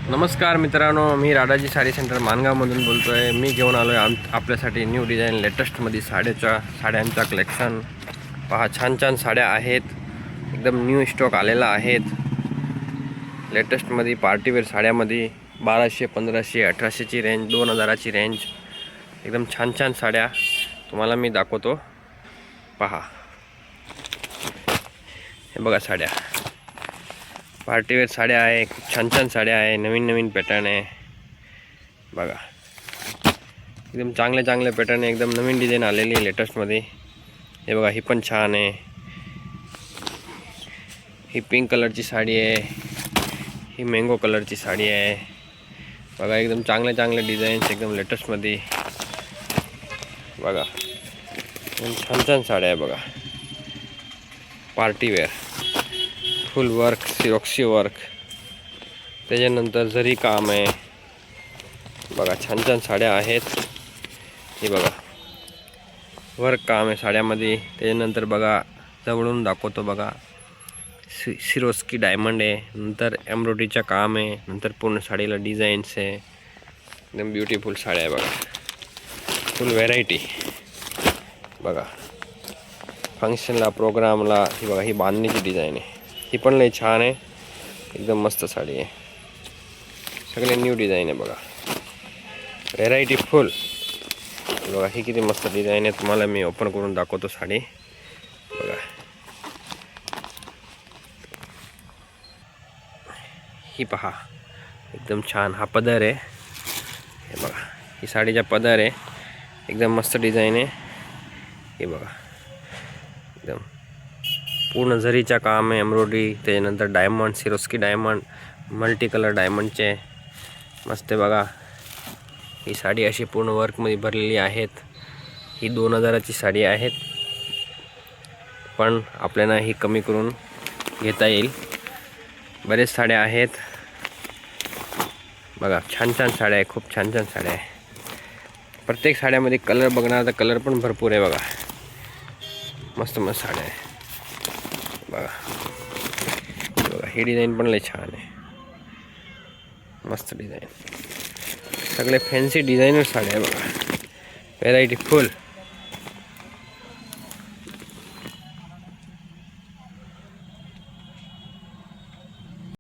नमस्कार मित्रांनो, मी राडाजी साडी सेंटर मानगावमधून बोलतो आहे। मी घेऊन आलो आहे आपल्यासाठी न्यू डिझाईन लेटेस्टमध्ये साड्यांचा कलेक्शन। पहा, छान छान साड्या आहेत, एकदम न्यू स्टॉक आलेला आहेत। लेटेस्टमध्ये पार्टीवेअर साड्यामध्ये 1200, 1500, 1800ची रेंज, 2000ची रेंज, एकदम छान छान साड्या तुम्हाला मी दाखवतो। पहा, हे बघा साड्या, पार्टीवेअर साड्या आहे, खूप छान छान साड्या आहे, नवीन नवीन पॅटर्न आहे। बघा, एकदम चांगले चांगले पॅटर्न आहे, एकदम नवीन डिझाईन आलेली आहे लेटेस्टमध्ये। हे बघा, ही पण छान आहे, ही पिंक कलरची साडी आहे, ही मँगो कलरची साडी आहे। बघा, एकदम चांगले चांगले डिझाईन्स एकदम लेटेस्टमध्ये। बघा, एकदम छान छान साड्या आहे। बघा, पार्टीवेअर, फुल वर्क, सिरोक्सी वर्क, त्याच्यानंतर जरी काम आहे। बघा, छान छान साड्या आहेत। हे बघा, वर्क काम आहे साड्यामध्ये। त्याच्यानंतर बघा, जवळून दाखवतो बघा, सिरोस्की डायमंड आहे, नंतर एम्ब्रॉयडरीचं काम आहे, नंतर पूर्ण साडीला डिझाईन्स आहे। एकदम ब्युटिफुल साड्या आहे। बघा, फुल व्हेरायटी। बघा, फंक्शनला, प्रोग्रामला, ही बघा, ही बांधणीची डिझाईन आहे, ही पण लई छान आहे, एकदम मस्त साडी आहे, सगळे न्यू डिझाईन आहे। बघा, व्हेरायटी फुल। बघा, ही किती मस्त डिझाईन आहे, तुम्हाला मी ओपन करून दाखवतो साडी। बघा, ही पहा, एकदम छान, हा पदर आहे। हे बघा, ही साडीचा पदर आहे, एकदम मस्त डिझाईन आहे। हे बघा, एकदम पूर्ण जरीचा काम आहे, एम्ब्रॉयडरी, त्याच्यानंतर diamond, Swarovski diamond, multi colour डायमंडचे, मस्त आहे। बघा, ही साडी अशी पूर्ण वर्कमध्ये भरलेली आहेत। ही 2000ची साडी आहेत, पण आपल्याला ही कमी करून घेता येईल। बरेच साड्या आहेत। बघा, छान छान साड्या आहे, खूप छान छान साड्या आहे। प्रत्येक साड्यामध्ये कलर बघणार तर कलर पण भरपूर आहे। बघा, मस्त मस्त साड्या आहे। बघा, ही डिझाईन पण लई छान आहे, मस्त डिझाईन, सगळे फॅन्सी डिझायनर साड्या आहे। बघा, व्हेरायटी फुल।